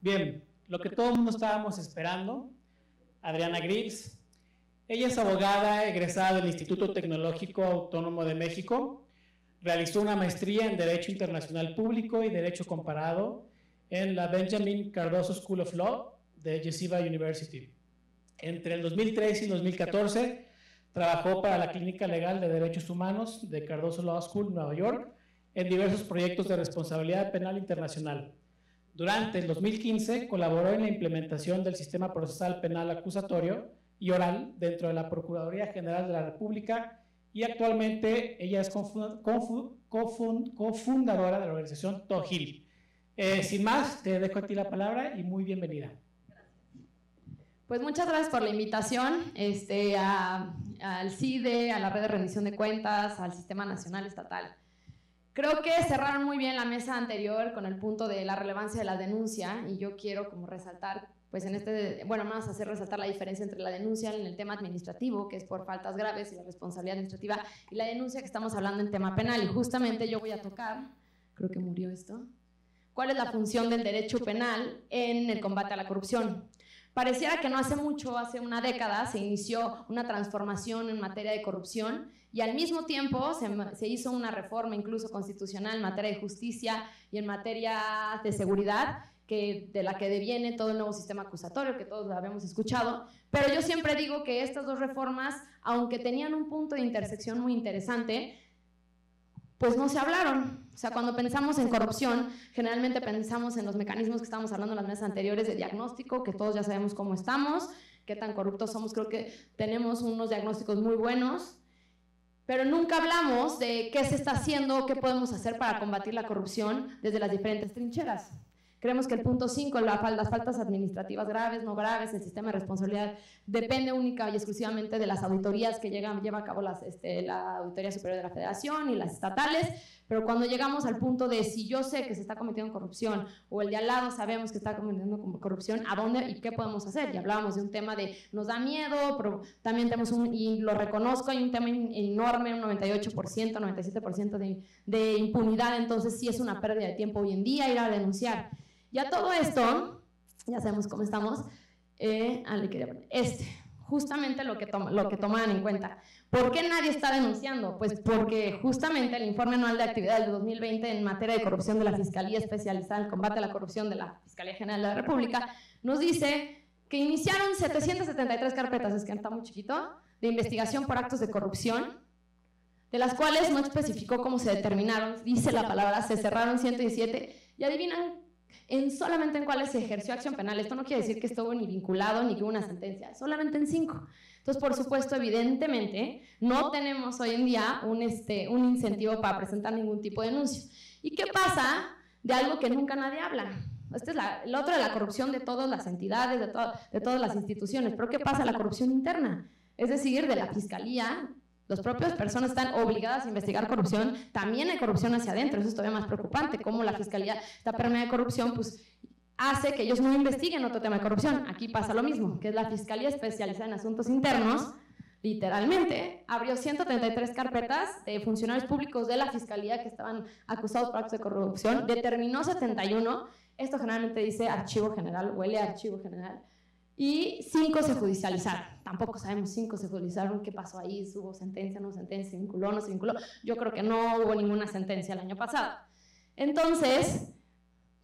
Bien, lo que todo el mundo estábamos esperando, Adriana Grips. Ella es abogada egresada del Instituto Tecnológico Autónomo de México. Realizó una maestría en Derecho Internacional Público y Derecho Comparado en la Benjamin Cardozo School of Law de Yeshiva University. Entre el 2013 y el 2014 trabajó para la Clínica Legal de Derechos Humanos de Cardozo Law School, Nueva York, en diversos proyectos de responsabilidad penal internacional. Durante el 2015 colaboró en la implementación del sistema procesal penal acusatorio y oral dentro de la Procuraduría General de la República y actualmente ella es cofundadora de la organización Tohil. Sin más, te dejo a ti la palabra y muy bienvenida. Pues muchas gracias por la invitación al CIDE, a la Red de Rendición de Cuentas, al Sistema Nacional Estatal. Creo que cerraron muy bien la mesa anterior con el punto de la relevancia de la denuncia y yo quiero como resaltar, pues más hacer resaltar la diferencia entre la denuncia en el tema administrativo, que es por faltas graves y la responsabilidad administrativa, y la denuncia que estamos hablando en tema penal. Y justamente yo voy a tocar, creo que murió esto, ¿cuál es la función del derecho penal en el combate a la corrupción? Pareciera que no hace mucho, hace una década, se inició una transformación en materia de corrupción y al mismo tiempo se hizo una reforma incluso constitucional en materia de justicia y en materia de seguridad, de la que deviene todo el nuevo sistema acusatorio que todos habíamos escuchado. Pero yo siempre digo que estas dos reformas, aunque tenían un punto de intersección muy interesante, pues no se hablaron. O sea, cuando pensamos en corrupción, generalmente pensamos en los mecanismos que estábamos hablando en las mesas anteriores de diagnóstico, que todos ya sabemos cómo estamos, qué tan corruptos somos. Creo que tenemos unos diagnósticos muy buenos, pero nunca hablamos de qué se está haciendo, qué podemos hacer para combatir la corrupción desde las diferentes trincheras. Creemos que el punto 5, las faltas administrativas graves, no graves, el sistema de responsabilidad depende única y exclusivamente de las auditorías que lleva a cabo la Auditoría Superior de la Federación y las estatales, pero cuando llegamos al punto de si yo sé que se está cometiendo corrupción o el de al lado sabemos que está cometiendo corrupción, ¿a dónde y qué podemos hacer? Y hablábamos de un tema de nos da miedo, pero también tenemos y lo reconozco, hay un tema enorme, un 98%, 97% de impunidad, entonces sí es una pérdida de tiempo hoy en día ir a denunciar. Y a todo esto, ya sabemos cómo estamos, justamente lo que toman en cuenta. ¿Por qué nadie está denunciando? Pues porque justamente el informe anual de actividad del 2020 en materia de corrupción de la Fiscalía Especializada en Combate a la Corrupción de la Fiscalía General de la República nos dice que iniciaron 773 carpetas, es que está muy chiquito, de investigación por actos de corrupción, de las cuales no especificó cómo se determinaron, dice la palabra, se cerraron 117, y adivinan solamente en cuáles se ejerció acción penal. Esto no quiere decir que estuvo ni vinculado ni que hubo una sentencia, solamente en 5. Entonces, por supuesto, evidentemente, no tenemos hoy en día un incentivo para presentar ningún tipo de denuncio. ¿Y qué pasa de algo que nunca nadie habla? Este es el otro de la corrupción de todas las entidades, de todas las instituciones. ¿Pero qué pasa? La corrupción interna, es decir, de la Fiscalía. Las propias personas están obligadas a investigar corrupción, también hay corrupción hacia adentro, eso es todavía más preocupante, cómo la Fiscalía está permeada de corrupción, pues hace que ellos no investiguen otro tema de corrupción. Aquí pasa lo mismo, que es la Fiscalía Especializada en Asuntos Internos, literalmente, abrió 133 carpetas de funcionarios públicos de la Fiscalía que estaban acusados por actos de corrupción, determinó 71, esto generalmente dice archivo general, huele a archivo general, y 5 se judicializaron. Tampoco sabemos, 5 se judicializaron, qué pasó ahí, hubo sentencia, no sentencia, se vinculó, no se vinculó. Yo creo que no hubo ninguna sentencia el año pasado. Entonces,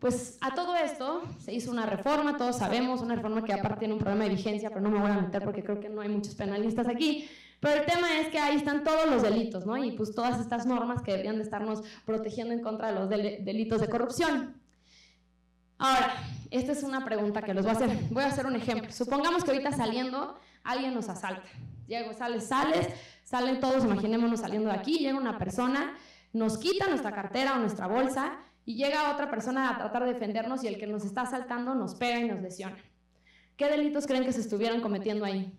pues a todo esto se hizo una reforma, todos sabemos, una reforma que aparte tiene un problema de vigencia, pero no me voy a meter porque creo que no hay muchos penalistas aquí. Pero el tema es que ahí están todos los delitos, ¿no? Y pues todas estas normas que deberían de estarnos protegiendo en contra de los delitos de corrupción. Ahora, esta es una pregunta que les voy a hacer. Voy a hacer un ejemplo. Supongamos que ahorita saliendo alguien nos asalta. Salen todos, imaginémonos saliendo de aquí, llega una persona, nos quita nuestra cartera o nuestra bolsa y llega otra persona a tratar de defendernos y el que nos está asaltando nos pega y nos lesiona. ¿Qué delitos creen que se estuvieran cometiendo ahí?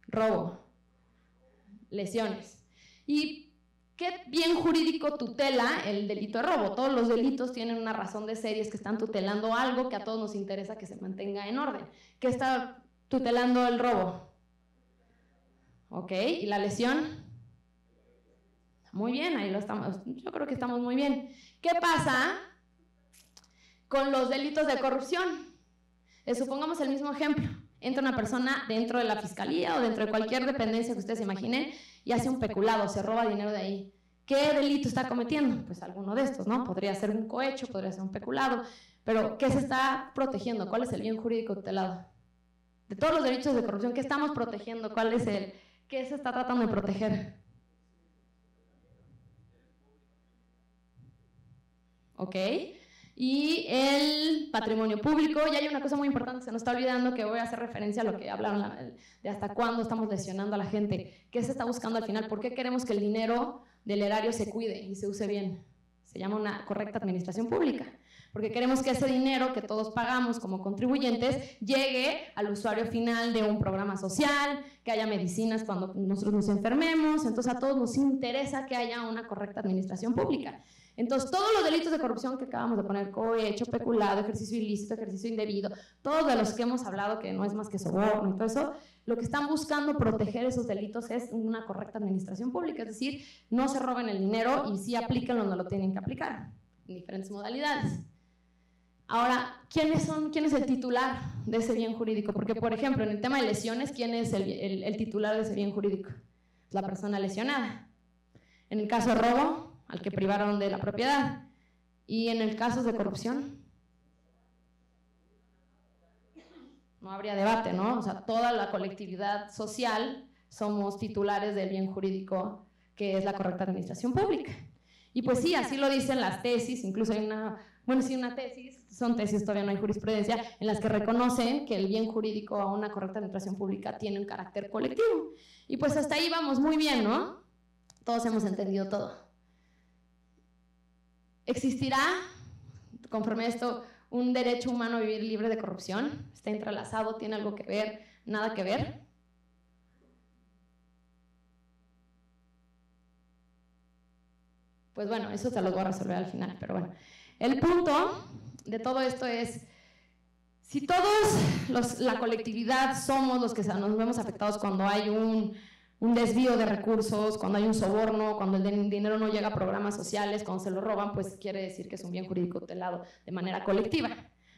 Robo, lesiones. ¿Y qué bien jurídico tutela el delito de robo? Todos los delitos tienen una razón de ser y es que están tutelando algo que a todos nos interesa que se mantenga en orden. ¿Qué está tutelando el robo? Ok, ¿y la lesión? Muy bien, ahí lo estamos, yo creo que estamos muy bien. ¿Qué pasa con los delitos de corrupción? Supongamos el mismo ejemplo. Entra una persona dentro de la fiscalía o dentro de cualquier dependencia que ustedes se imaginen y hace un peculado, se roba dinero de ahí. ¿Qué delito está cometiendo? Pues alguno de estos, ¿no? Podría ser un cohecho, podría ser un peculado, pero ¿qué se está protegiendo? ¿Cuál es el bien jurídico tutelado? De todos los delitos de corrupción, ¿qué estamos protegiendo? ¿Cuál es qué se está tratando de proteger? ¿Ok? Y el patrimonio público. Y hay una cosa muy importante que se nos está olvidando, que voy a hacer referencia a lo que hablaron de hasta cuándo estamos lesionando a la gente. ¿Qué se está buscando al final? ¿Por qué queremos que el dinero del erario se cuide y se use bien? Se llama una correcta administración pública. Porque queremos que ese dinero que todos pagamos como contribuyentes llegue al usuario final de un programa social, que haya medicinas cuando nosotros nos enfermemos. Entonces a todos nos interesa que haya una correcta administración pública. Entonces todos los delitos de corrupción que acabamos de poner, cohecho, peculado, ejercicio ilícito, ejercicio indebido, todos de los que hemos hablado, que no es más que soborno y todo eso, lo que están buscando proteger esos delitos es una correcta administración pública, es decir, no se roben el dinero y sí apliquen donde lo tienen que aplicar, en diferentes modalidades. Ahora, ¿quién es el titular de ese bien jurídico? Porque, por ejemplo, en el tema de lesiones, ¿quién es el titular de ese bien jurídico? La persona lesionada. En el caso de robo, al que privaron de la propiedad. Y en el caso de corrupción, no habría debate, ¿no? O sea, toda la colectividad social somos titulares del bien jurídico, que es la correcta administración pública. Y pues sí, así lo dicen las tesis, incluso hay una tesis, son tesis, todavía no hay jurisprudencia, en las que reconocen que el bien jurídico a una correcta administración pública tiene un carácter colectivo. Y pues hasta ahí vamos muy bien, ¿no? Todos hemos entendido todo. ¿Existirá, conforme a esto, un derecho humano a vivir libre de corrupción? ¿Está entrelazado? ¿Tiene algo que ver? ¿Nada que ver? Pues bueno, eso te lo voy a resolver al final, pero bueno. El punto de todo esto es, si todos la colectividad somos los que nos vemos afectados cuando hay un desvío de recursos, cuando hay un soborno, cuando el dinero no llega a programas sociales, cuando se lo roban, pues quiere decir que es un bien jurídico tutelado de manera colectiva.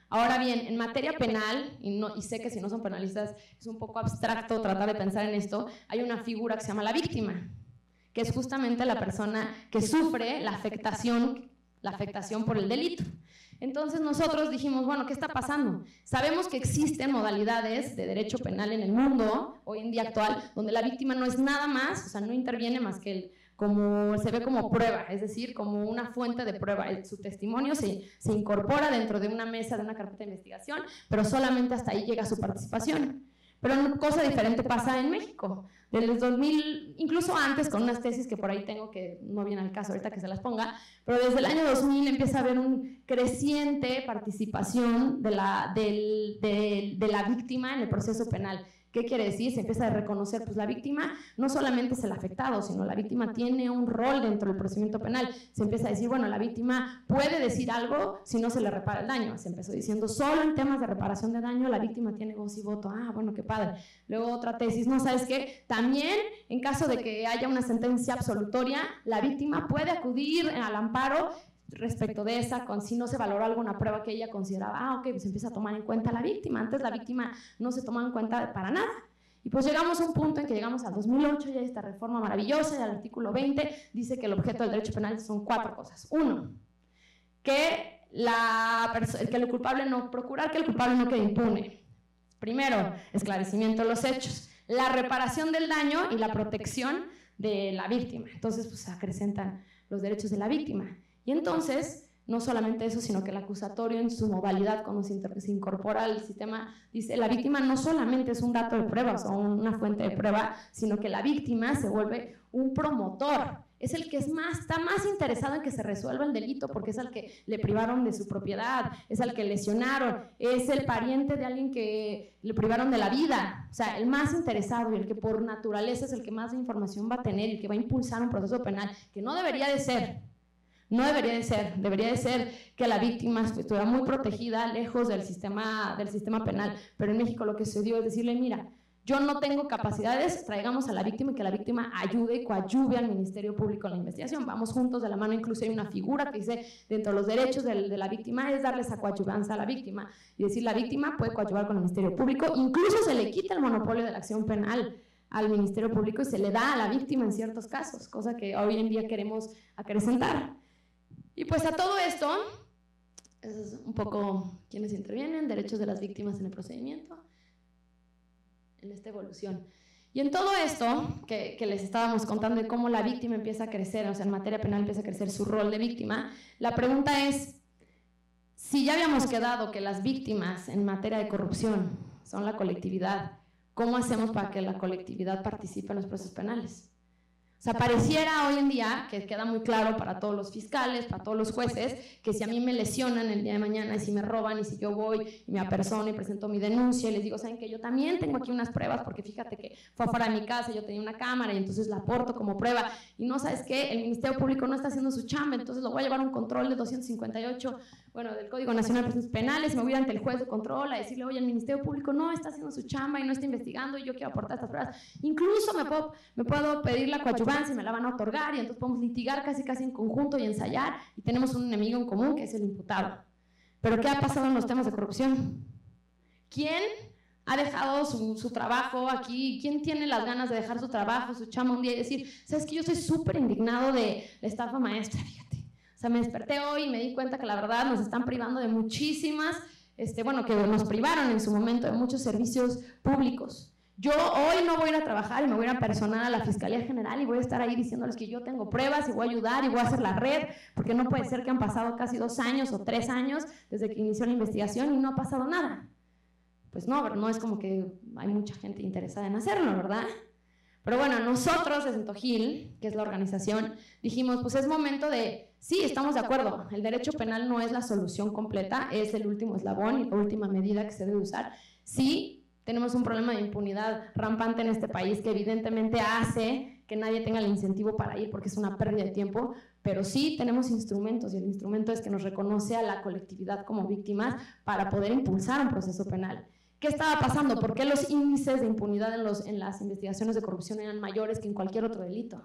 Ahora bien, en materia penal, y sé que si no son penalistas es un poco abstracto tratar de pensar en esto, hay una figura que se llama la víctima, que es justamente la persona que sufre la afectación por el delito. Entonces nosotros dijimos, bueno, ¿qué está pasando? Sabemos que existen modalidades de derecho penal en el mundo, hoy en día actual, donde la víctima no es nada más, o sea, no interviene más que se ve como prueba, es decir, como una fuente de prueba. Su testimonio se incorpora dentro de una mesa, de una carpeta de investigación, pero solamente hasta ahí llega su participación. Pero una cosa diferente pasa en México. Desde el 2000, incluso antes, con unas tesis que por ahí tengo que no viene al caso ahorita que se las ponga, pero desde el año 2000 empieza a haber una creciente participación de la víctima en el proceso penal. ¿Qué quiere decir? Se empieza a reconocer, pues la víctima no solamente es el afectado, sino la víctima tiene un rol dentro del procedimiento penal. Se empieza a decir, bueno, la víctima puede decir algo si no se le repara el daño. Se empezó diciendo, solo en temas de reparación de daño la víctima tiene voz y voto. Ah, bueno, qué padre. Luego otra tesis, no, ¿sabes qué? También en caso de que haya una sentencia absolutoria, la víctima puede acudir al amparo respecto de esa, si no se valoró alguna prueba que ella consideraba, ok, pues empieza a tomar en cuenta a la víctima. Antes la víctima no se tomaba en cuenta para nada. Y pues llegamos a un punto en que llegamos al 2008, ya esta reforma maravillosa, y al artículo 20 dice que el objeto del derecho penal son 4 cosas. 1, que el culpable procurar que el culpable no quede impune. Primero, esclarecimiento de los hechos, la reparación del daño y la protección de la víctima. Entonces, pues acrecentan los derechos de la víctima. Y entonces, no solamente eso, sino que el acusatorio en su modalidad, cuando se incorpora al sistema, dice, la víctima no solamente es un dato de pruebas o una fuente de prueba, sino que la víctima se vuelve un promotor, es el que está más interesado en que se resuelva el delito, porque es al que le privaron de su propiedad, es al que lesionaron, es el pariente de alguien que le privaron de la vida. O sea, el más interesado y el que por naturaleza es el que más información va a tener y que va a impulsar un proceso penal, que no debería de ser. No debería de ser, debería de ser que la víctima estuviera muy protegida, lejos del sistema penal, pero en México lo que se dio es decirle, mira, yo no tengo capacidades, traigamos a la víctima y que la víctima ayude y coadyuve al Ministerio Público en la investigación. Vamos juntos de la mano, incluso hay una figura que dice, dentro de los derechos de la víctima es darle esa coadyuvanza a la víctima y decir, la víctima puede coadyuvar con el Ministerio Público, incluso se le quita el monopolio de la acción penal al Ministerio Público y se le da a la víctima en ciertos casos, cosa que hoy en día queremos acrecentar. Y pues a todo esto, eso es un poco quienes intervienen, derechos de las víctimas en el procedimiento, en esta evolución. Y en todo esto que les estábamos contando de cómo la víctima empieza a crecer, o sea, en materia penal empieza a crecer su rol de víctima, la pregunta es, si ya habíamos quedado que las víctimas en materia de corrupción son la colectividad, ¿cómo hacemos para que la colectividad participe en los procesos penales? O sea, pareciera hoy en día, que queda muy claro para todos los fiscales, para todos los jueces, que si a mí me lesionan el día de mañana, y si me roban, y si yo voy y me apersono y presento mi denuncia y les digo, ¿saben qué? Yo también tengo aquí unas pruebas, porque fíjate que fue afuera de mi casa, yo tenía una cámara y entonces la aporto como prueba, y no, ¿sabes qué? El Ministerio Público no está haciendo su chamba, entonces lo voy a llevar a un control de 258, bueno, del Código Nacional de Procedimientos Penales, me voy a ir ante el juez de control a decirle, oye, el Ministerio Público no está haciendo su chamba y no está investigando y yo quiero aportar estas pruebas. Incluso me puedo pedir la coadyuvancia y me la van a otorgar y entonces podemos litigar casi en conjunto y ensayar y tenemos un enemigo en común que es el imputado. Pero ¿qué ha pasado en los temas de corrupción? ¿Quién ha dejado su trabajo aquí? ¿Quién tiene las ganas de dejar su trabajo, su chamba un día y decir, sabes que yo estoy súper indignado de la estafa maestra, fíjate? O sea, me desperté hoy y me di cuenta que la verdad nos están privando de muchísimas, bueno, que nos privaron en su momento de muchos servicios públicos. Yo hoy no voy a ir a trabajar y me voy a ir a personar a la Fiscalía General y voy a estar ahí diciéndoles que yo tengo pruebas y voy a ayudar y voy a hacer la red, porque no puede ser que han pasado casi 2 años o 3 años desde que inició la investigación y no ha pasado nada. Pues no es como que hay mucha gente interesada en hacerlo, ¿verdad? Pero bueno, nosotros desde Tojil, que es la organización, dijimos, pues es momento de, sí, estamos de acuerdo, el derecho penal no es la solución completa, es el último eslabón y la última medida que se debe usar. Sí, tenemos un problema de impunidad rampante en este país que evidentemente hace que nadie tenga el incentivo para ir porque es una pérdida de tiempo, pero sí tenemos instrumentos y el instrumento es que nos reconoce a la colectividad como víctimas para poder impulsar un proceso penal. ¿Qué estaba pasando? ¿Por qué los índices de impunidad en las investigaciones de corrupción eran mayores que en cualquier otro delito?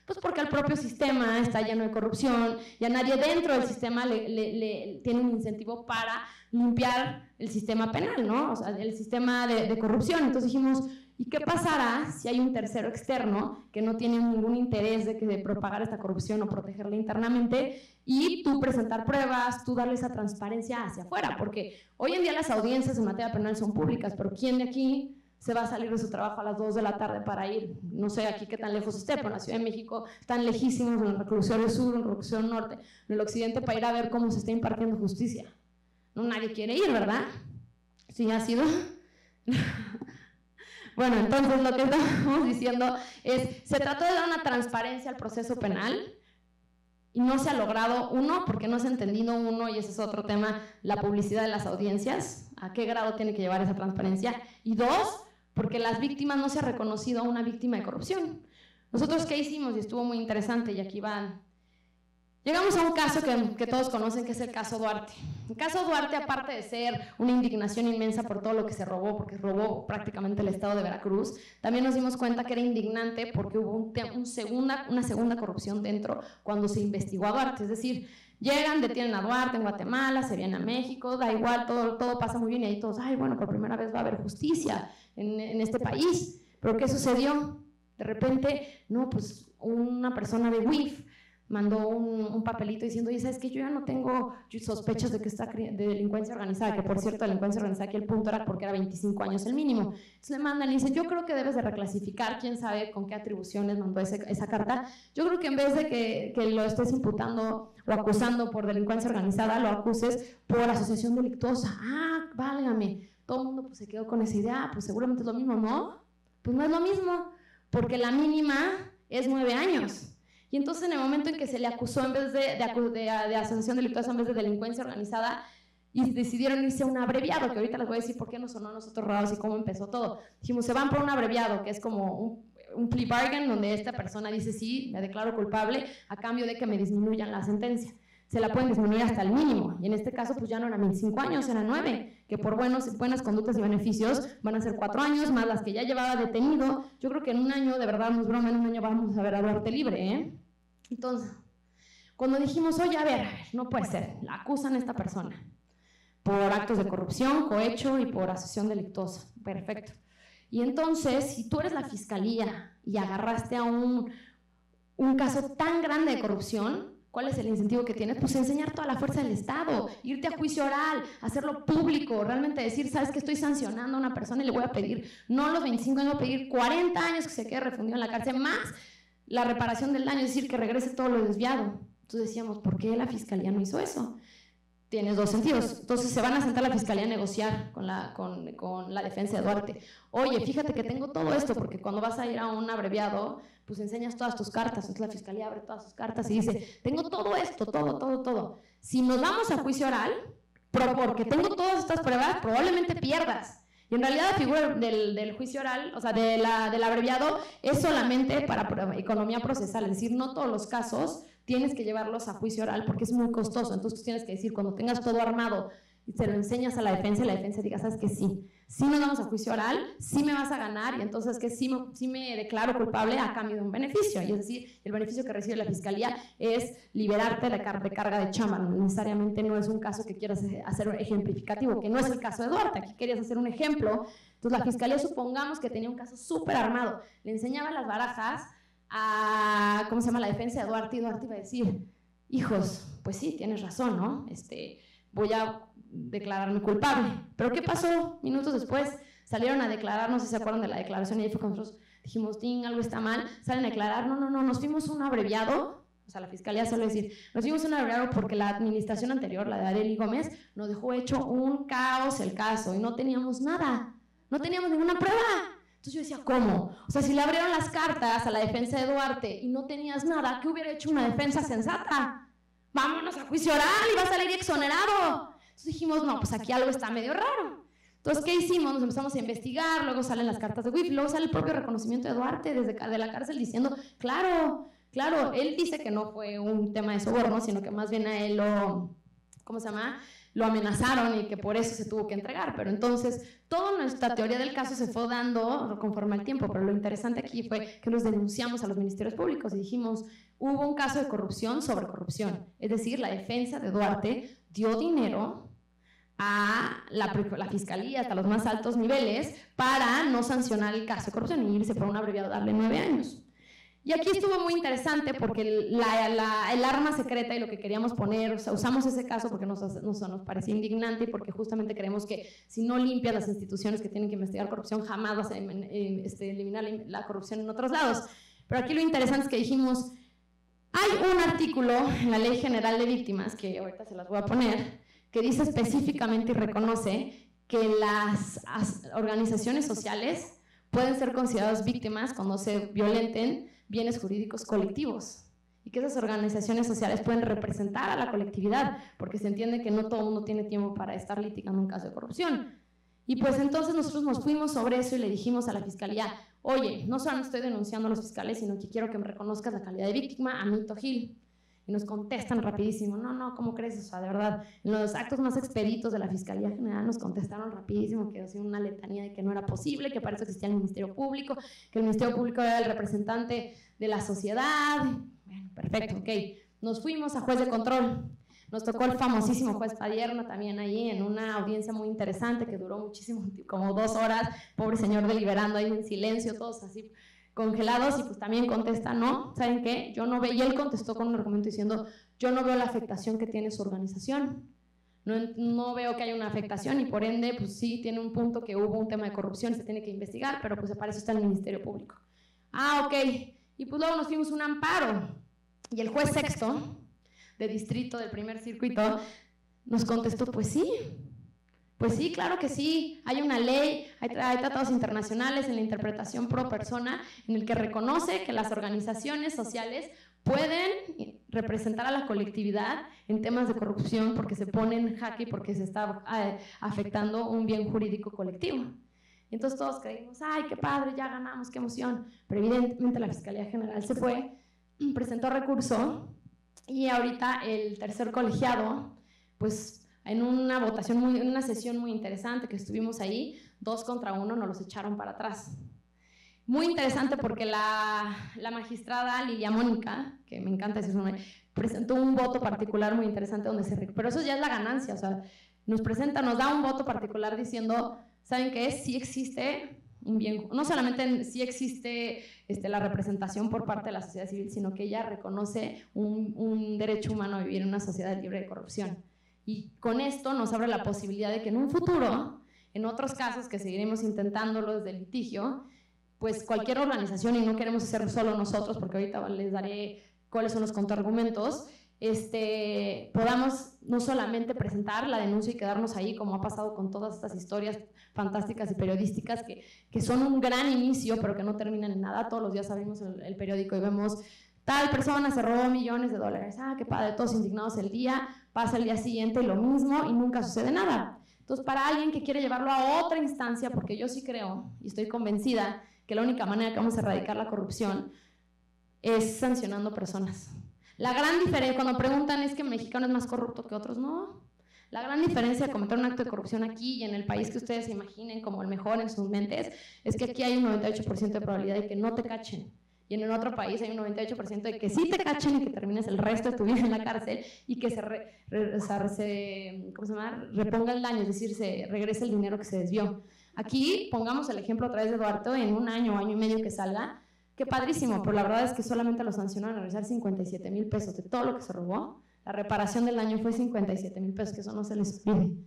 Pues porque el propio sistema está lleno de corrupción y a nadie dentro del sistema le tiene un incentivo para limpiar el sistema penal, ¿no? O sea, el sistema de corrupción. Entonces dijimos, ¿y qué pasará si hay un tercero externo que no tiene ningún interés de propagar esta corrupción o protegerla internamente y tú presentar pruebas, tú darle esa transparencia hacia afuera? Porque hoy en día las audiencias en materia penal son públicas, pero ¿quién de aquí se va a salir de su trabajo a las 2 de la tarde para ir, no sé aquí qué tan lejos esté, pero en la Ciudad de México están lejísimos, en el reclusorio sur, en el reclusorio norte, en el occidente, para ir a ver cómo se está impartiendo justicia? No, nadie quiere ir, ¿verdad? Sí, ha sido. Bueno, entonces lo que estamos diciendo es, se trató de dar una transparencia al proceso penal y no se ha logrado, uno, porque no se ha entendido, y ese es otro tema, la publicidad de las audiencias, a qué grado tiene que llevar esa transparencia, y 2, porque las víctimas no se ha reconocido a una víctima de corrupción. Nosotros, ¿qué hicimos? Y estuvo muy interesante, y aquí van. Llegamos a un caso que todos conocen, que es el caso Duarte. El caso Duarte, aparte de ser una indignación inmensa por todo lo que se robó, porque robó prácticamente el estado de Veracruz, también nos dimos cuenta que era indignante porque hubo una segunda corrupción dentro cuando se investigó a Duarte. Es decir, llegan, detienen a Duarte en Guatemala, se vienen a México, da igual, todo pasa muy bien y ahí todos, ay, bueno, por primera vez va a haber justicia en este país. Pero ¿qué sucedió? De repente, no, pues una persona de WIF mandó un papelito diciendo, oye, ¿sabes qué? Yo ya no tengo sospechas de que está de delincuencia organizada, que por cierto, delincuencia organizada aquí el punto era porque era 25 años el mínimo. Entonces le mandan y dice, yo creo que debes de reclasificar, quién sabe con qué atribuciones mandó esa carta. Yo creo que en vez de que lo estés imputando o acusando por delincuencia organizada, lo acuses por asociación delictuosa. Ah, válgame. Todo el mundo pues se quedó con esa idea, pues seguramente es lo mismo, ¿no? Pues no es lo mismo, porque la mínima es 9 años. Y entonces en el momento en que se le acusó en vez de asociación delictuosa en vez de delincuencia organizada y decidieron irse a un abreviado, que ahorita les voy a decir por qué nos sonó a nosotros raros y cómo empezó todo. Dijimos, se van por un abreviado, que es como un plea bargain, donde esta persona dice, sí, me declaro culpable a cambio de que me disminuyan la sentencia. Se la pueden disminuir hasta el mínimo, y en este caso pues ya no eran 25 años, eran 9, que por buenas conductas y beneficios van a ser 4 años, más las que ya llevaba detenido. Yo creo que en un año, de verdad, no es broma, en un año vamos a ver a Duarte libre, ¿eh? Entonces, cuando dijimos, oye, a ver, no puede ser, la acusan a esta persona por actos de corrupción, cohecho y por asociación delictuosa. Perfecto. Y entonces, si tú eres la fiscalía y agarraste a un caso tan grande de corrupción, ¿cuál es el incentivo que tienes? Pues enseñar toda la fuerza del Estado, irte a juicio oral, hacerlo público, realmente decir, ¿sabes que estoy sancionando a una persona y le voy a pedir, no los 25 años, voy a pedir 40 años que se quede refundido en la cárcel, más la reparación del daño, es decir, que regrese todo lo desviado? Entonces decíamos, ¿por qué la fiscalía no hizo eso? Tienes 2 sentidos. Entonces se van a sentar a la fiscalía a negociar con la defensa de Duarte. Oye, fíjate que tengo todo esto, porque cuando vas a ir a un abreviado, pues enseñas todas tus cartas. Entonces la fiscalía abre todas sus cartas y dice, tengo todo esto, todo. Si nos vamos a juicio oral, porque tengo todas estas pruebas, probablemente pierdas. Y en realidad la figura del juicio oral, o sea, del abreviado, es solamente para economía procesal, es decir, no todos los casos tienes que llevarlos a juicio oral porque es muy costoso. Entonces tú tienes que decir, cuando tengas todo armado y se lo enseñas a la defensa y la defensa diga, sabes que sí nos vamos a juicio oral, sí me vas a ganar y entonces que sí me declaro culpable a cambio de un beneficio. Y es decir, el beneficio que recibe la fiscalía es liberarte de carga de chamba. No necesariamente no es un caso que quieras hacer ejemplificativo, que no es el caso de Duarte. Aquí querías hacer un ejemplo. Entonces la fiscalía, supongamos que tenía un caso súper armado, le enseñaba las barajas a, ¿cómo se llama?, la defensa de Duarte, y Duarte iba a decir, hijos, pues sí, tienes razón, ¿no? Voy a declararme culpable. ¿Pero qué pasó? Minutos después salieron a declarar, no sé si se acuerdan de la declaración, y ahí fue cuando nosotros dijimos, algo está mal, salen a declarar, no, nos fuimos a un abreviado, o sea, la fiscalía suele decir, nos fuimos a un abreviado porque la administración anterior, la de Arely Gómez, nos dejó hecho un caos el caso, y no teníamos nada, no teníamos ninguna prueba. Entonces yo decía, ¿cómo? O sea, si le abrieron las cartas a la defensa de Duarte y no tenías nada, ¿qué hubiera hecho una defensa sensata? Vámonos a juicio oral y va a salir exonerado. Entonces dijimos, no, pues aquí algo está medio raro. Entonces, ¿qué hicimos? Nos empezamos a investigar, luego salen las cartas de WIF, luego sale el propio reconocimiento de Duarte de la cárcel diciendo, claro, él dice que no fue un tema de soborno, sino que más bien a él lo amenazaron y que por eso se tuvo que entregar. Pero entonces toda nuestra teoría del caso se fue dando conforme al tiempo, pero lo interesante aquí fue que los denunciamos a los ministerios públicos y dijimos, hubo un caso de corrupción sobre corrupción, es decir, la defensa de Duarte dio dinero a la fiscalía hasta los más altos niveles para no sancionar el caso de corrupción y irse por un abreviado, darle 9 años. Y aquí estuvo muy interesante porque el arma secreta y lo que queríamos poner, o sea, usamos ese caso porque nos parecía indignante y porque justamente creemos que si no limpias las instituciones que tienen que investigar corrupción, jamás vas a eliminar la corrupción en otros lados. Pero aquí lo interesante es que dijimos, hay un artículo en la Ley General de Víctimas, que ahorita se las voy a poner, que dice específicamente y reconoce que las organizaciones sociales pueden ser consideradas víctimas cuando se violenten bienes jurídicos colectivos y que esas organizaciones sociales pueden representar a la colectividad porque se entiende que no todo el mundo tiene tiempo para estar litigando un caso de corrupción. Y pues entonces nosotros nos fuimos sobre eso y le dijimos a la fiscalía, oye, no solo estoy denunciando a los fiscales, sino que quiero que me reconozcas la calidad de víctima, Amito Gil. Y nos contestan rapidísimo, no, ¿cómo crees? O sea, de verdad, en los actos más expeditos de la Fiscalía General nos contestaron rapidísimo que hacía una letanía de que no era posible, que para eso existía el Ministerio Público, que el Ministerio Público era el representante de la sociedad. Bueno, perfecto, ok. Nos fuimos a juez de control. Nos tocó el famosísimo juez Padierno también ahí en una audiencia muy interesante que duró muchísimo, como 2 horas, pobre señor deliberando ahí en silencio, todos así congelados, y pues también contesta, no, ¿saben qué? Yo no veo, y él contestó con un argumento diciendo, yo no veo la afectación que tiene su organización, no veo que haya una afectación y por ende, pues sí, tiene un punto que hubo un tema de corrupción, se tiene que investigar, pero pues para eso está el Ministerio Público. Ah, ok, y pues luego nos fuimos a un amparo, y el juez sexto de distrito del primer circuito nos contestó, pues sí, claro que sí, hay una ley, hay tratados internacionales en la interpretación pro persona en el que reconoce que las organizaciones sociales pueden representar a la colectividad en temas de corrupción porque se ponen en jaque y porque se está afectando un bien jurídico colectivo. Entonces todos creímos, ay, qué padre, ya ganamos, qué emoción, pero evidentemente la Fiscalía General se fue, presentó recurso y ahorita el tercer colegiado, pues en una votación, en una sesión muy interesante que estuvimos ahí, 2 contra 1 nos los echaron para atrás. Muy interesante porque la magistrada Lilia Mónica, que me encanta decir su nombre, presentó un voto particular muy interesante donde pero eso ya es la ganancia, o sea, nos da un voto particular diciendo, ¿saben qué? Sí existe un bien, no solamente sí existe la representación por parte de la sociedad civil, sino que ella reconoce un derecho humano a vivir en una sociedad libre de corrupción. Y con esto nos abre la posibilidad de que en un futuro, en otros casos que seguiremos intentándolo desde el litigio, pues cualquier organización, y no queremos hacerlo solo nosotros, porque ahorita les daré cuáles son los contraargumentos, podamos no solamente presentar la denuncia y quedarnos ahí, como ha pasado con todas estas historias fantásticas y periodísticas que son un gran inicio, pero que no terminan en nada. Todos los días abrimos el periódico y vemos tal persona se robó millones de dólares, qué padre, todos indignados el día, pasa el día siguiente y lo mismo y nunca sucede nada. Entonces, para alguien que quiere llevarlo a otra instancia, porque yo sí creo y estoy convencida que la única manera que vamos a erradicar la corrupción es sancionando personas. La gran diferencia, cuando preguntan es que el mexicano es más corrupto que otros, no. La gran diferencia de cometer un acto de corrupción aquí y en el país que ustedes se imaginen como el mejor en sus mentes, es que aquí hay un 98% de probabilidad de que no te cachen. Y en el otro país hay un 98% de que sí te cachen y que termines el resto de tu vida en la cárcel y que se reponga el daño, es decir, se regrese el dinero que se desvió. Aquí, pongamos el ejemplo a través de Eduardo, en un año o año y medio que salga, qué padrísimo, pero la verdad es que solamente lo sancionaron a regresar 57,000 pesos de todo lo que se robó. La reparación del daño fue 57,000 pesos, que eso no se les olvide.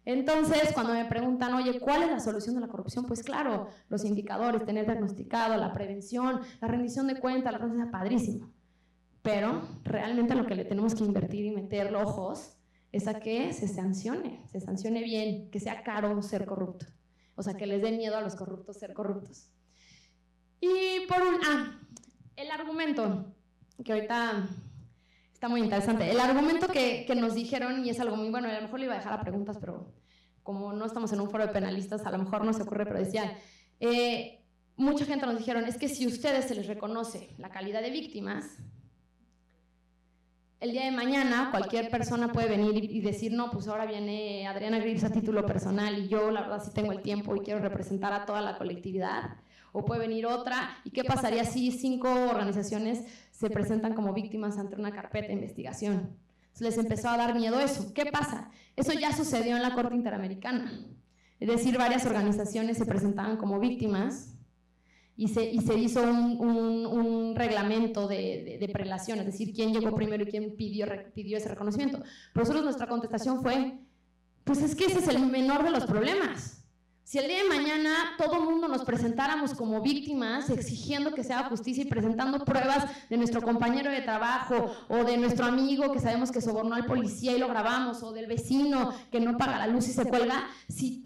Entonces, cuando me preguntan, oye, ¿cuál es la solución de la corrupción? Pues claro, los indicadores, tener diagnosticado, la prevención, la rendición de cuentas, la cosa padrísimo. Pero realmente lo que le tenemos que invertir y meter los ojos es a que se sancione bien, que sea caro ser corrupto. O sea, que les dé miedo a los corruptos ser corruptos. Y por el argumento, que ahorita está muy interesante. El argumento que nos dijeron, y es algo muy bueno, y a lo mejor le iba a dejar a preguntas, pero como no estamos en un foro de penalistas, a lo mejor no se ocurre, pero decían, mucha gente nos dijeron, es que si a ustedes se les reconoce la calidad de víctimas, el día de mañana cualquier persona puede venir y decir, no, pues ahora viene Adriana Grips a título personal y yo la verdad sí tengo el tiempo y quiero representar a toda la colectividad. O puede venir otra, ¿y qué pasaría si 5 organizaciones se presentan como víctimas ante una carpeta de investigación? Entonces les empezó a dar miedo eso. ¿Qué pasa? Eso ya sucedió en la Corte Interamericana. Es decir, varias organizaciones se presentaban como víctimas y se hizo un reglamento de prelación, es decir, quién llegó primero y quién pidió ese reconocimiento. Por nosotros nuestra contestación fue, pues es que ese es el menor de los problemas. Si el día de mañana todo el mundo nos presentáramos como víctimas exigiendo que se haga justicia y presentando pruebas de nuestro compañero de trabajo o de nuestro amigo que sabemos que sobornó al policía y lo grabamos, o del vecino que no paga la luz y se cuelga, si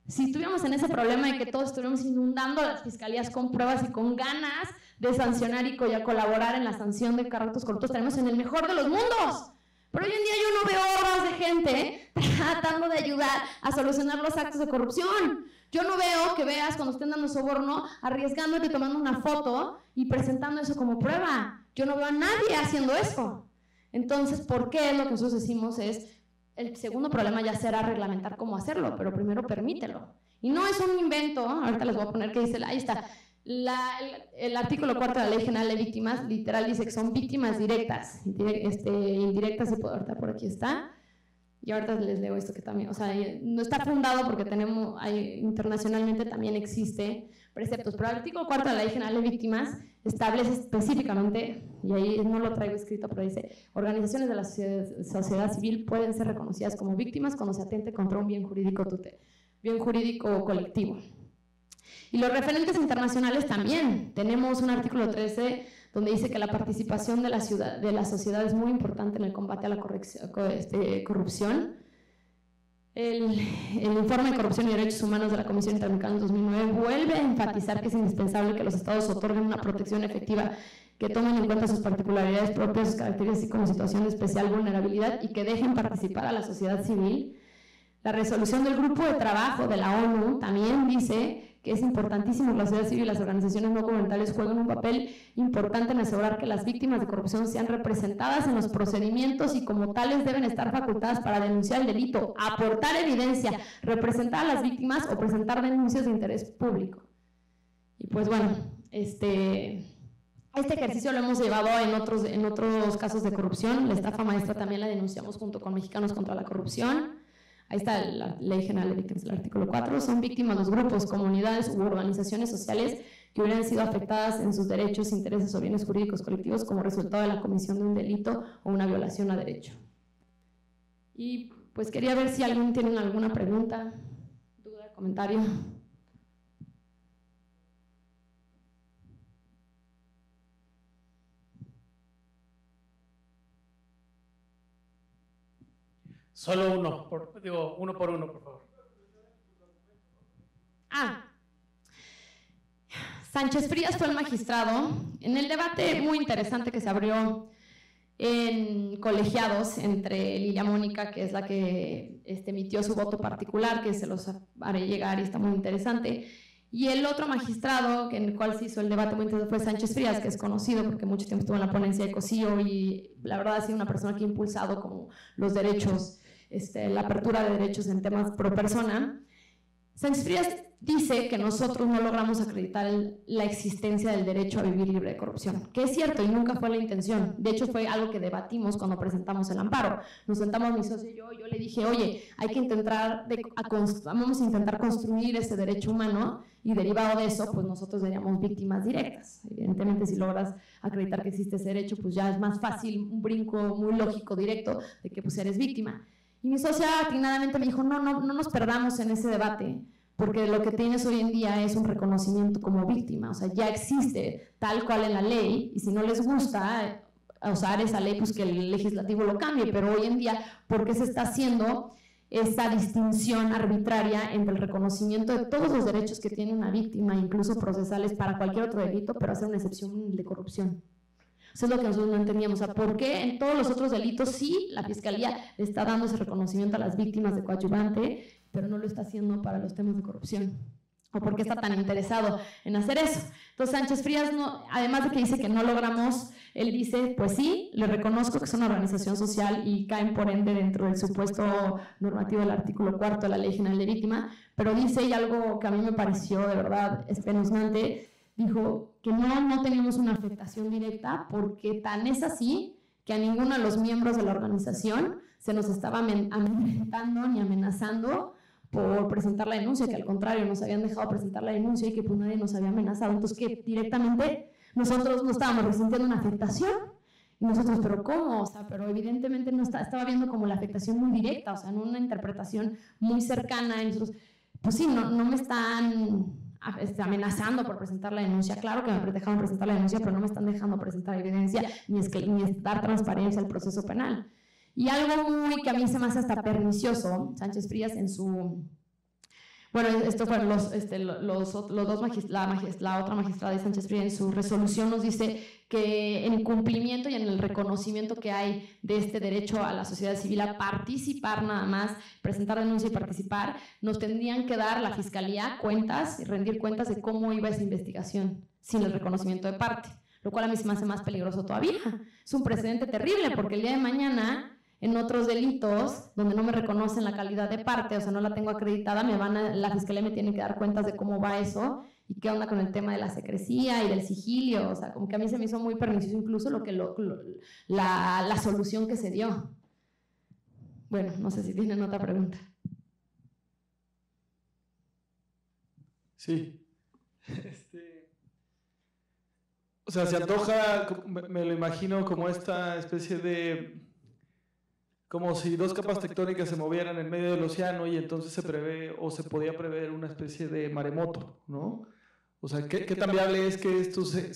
estuviéramos en ese problema de que todos estuviéramos inundando las fiscalías con pruebas y con ganas de sancionar y colaborar en la sanción de actos corruptos, estaremos en el mejor de los mundos. Pero hoy en día yo no veo hordas de gente tratando de ayudar a solucionar los actos de corrupción. Yo no veo que veas cuando estén dando soborno, arriesgándote, tomando una foto y presentando eso como prueba. Yo no veo a nadie haciendo eso. Entonces, ¿por qué? Lo que nosotros decimos es, el segundo problema ya será reglamentar cómo hacerlo, pero primero permítelo. Y no es un invento, ahorita les voy a poner que dice, ahí está, el artículo 4 de la Ley General de Víctimas literal dice que son víctimas directas, indirectas, y ahorita por aquí está, y ahorita les leo esto que también, o sea, no está fundado porque internacionalmente también existe preceptos, pero el artículo 4 de la Ley General de Víctimas establece específicamente, y ahí no lo traigo escrito, pero dice, organizaciones de la sociedad civil pueden ser reconocidas como víctimas cuando se atente contra un bien jurídico colectivo. Y los referentes internacionales también. Tenemos un artículo 13 donde dice que la participación de la sociedad es muy importante en el combate a la corrupción. El informe de corrupción y derechos humanos de la Comisión Interamericana en 2009 vuelve a enfatizar que es indispensable que los estados otorguen una protección efectiva que tomen en cuenta sus particularidades propias, sus características como situación de especial vulnerabilidad y que dejen participar a la sociedad civil. La resolución del grupo de trabajo de la ONU también dice que es importantísimo que la sociedad civil y las organizaciones no gubernamentales jueguen un papel importante en asegurar que las víctimas de corrupción sean representadas en los procedimientos y como tales deben estar facultadas para denunciar el delito, aportar evidencia, representar a las víctimas o presentar denuncias de interés público. Y pues bueno, este ejercicio lo hemos llevado en otros casos de corrupción. La estafa maestra también la denunciamos junto con Mexicanos contra la Corrupción. Ahí está la Ley General de Víctimas, el artículo 4. Son víctimas los grupos, comunidades u organizaciones sociales que hubieran sido afectadas en sus derechos, intereses o bienes jurídicos colectivos como resultado de la comisión de un delito o una violación a derecho. Y pues quería ver si alguien tiene alguna pregunta, duda, comentario. Solo uno por uno, por favor. Sánchez Frías fue el magistrado. En el debate muy interesante que se abrió en colegiados entre Lilia Mónica, que es la que emitió su voto particular, que se los haré llegar y está muy interesante, y el otro magistrado en el cual se hizo el debate muy interesante fue Sánchez Frías, que es conocido porque mucho tiempo estuvo en la ponencia de Cosío y la verdad ha sido una persona que ha impulsado como los derechos, la apertura de derechos en temas pro persona. Sánchez Frías dice que nosotros no logramos acreditar la existencia del derecho a vivir libre de corrupción, que es cierto y nunca fue la intención. De hecho, fue algo que debatimos cuando presentamos el amparo. Nos sentamos mi socio y yo le dije, oye, hay que vamos a intentar construir ese derecho humano y derivado de eso, pues nosotros seríamos víctimas directas. Evidentemente, si logras acreditar que existe ese derecho, pues ya es más fácil, un brinco muy lógico, directo, de que pues eres víctima. Y mi socia atinadamente me dijo, no nos perdamos en ese debate, porque lo que tienes hoy en día es un reconocimiento como víctima, o sea, ya existe tal cual en la ley, y si no les gusta usar esa ley, pues que el legislativo lo cambie, pero hoy en día, ¿por qué se está haciendo esa distinción arbitraria entre el reconocimiento de todos los derechos que tiene una víctima, incluso procesales para cualquier otro delito, pero hacer una excepción de corrupción? Eso es lo que nosotros no entendíamos, o sea, ¿por qué en todos los otros delitos sí la Fiscalía le está dando ese reconocimiento a las víctimas de coadyuvante, pero no lo está haciendo para los temas de corrupción? ¿O por qué está tan interesado en hacer eso? Entonces Sánchez Frías, además de que dice que no logramos, él dice, pues sí, le reconozco que es una organización social y caen por ende dentro del supuesto normativo del artículo 4 de la Ley General de Víctima, pero dice, y algo que a mí me pareció de verdad espeluznante, dijo que no teníamos una afectación directa porque tan es así que a ninguno de los miembros de la organización se nos estaba amedrentando ni amenazando por presentar la denuncia, que al contrario nos habían dejado presentar la denuncia y que pues nadie nos había amenazado, entonces que directamente nosotros no estábamos resintiendo una afectación y nosotros, pero ¿cómo? O sea, pero evidentemente no estaba viendo como la afectación muy directa, o sea, en una interpretación muy cercana y nosotros, pues sí, no me están amenazando por presentar la denuncia, claro que me dejaron presentar la denuncia, pero no me están dejando presentar evidencia ni dar transparencia al proceso penal. Y algo muy que a mí se me hace hasta pernicioso, Sánchez Frías en su... Bueno, esto fueron la otra magistrada de Sánchez Frías en su resolución nos dice que en cumplimiento y en el reconocimiento que hay de este derecho a la sociedad civil a participar nada más, presentar denuncia y participar, nos tendrían que dar la Fiscalía cuentas y rendir cuentas de cómo iba esa investigación sin el reconocimiento de parte, lo cual a mí se me hace más peligroso todavía. Es un precedente terrible porque el día de mañana en otros delitos donde no me reconocen la calidad de parte, o sea, no la tengo acreditada, la Fiscalía me tiene que dar cuentas de cómo va eso y qué onda con el tema de la secrecía y del sigilio, o sea, como que a mí se me hizo muy pernicioso incluso la solución que se dio. Bueno, no sé si tienen otra pregunta. Sí. O sea, se antoja, me lo imagino como esta especie de... como si dos capas tectónicas se movieran en medio del océano y entonces se prevé o se podía prever una especie de maremoto, ¿no? O sea, ¿qué tan viable es que esto se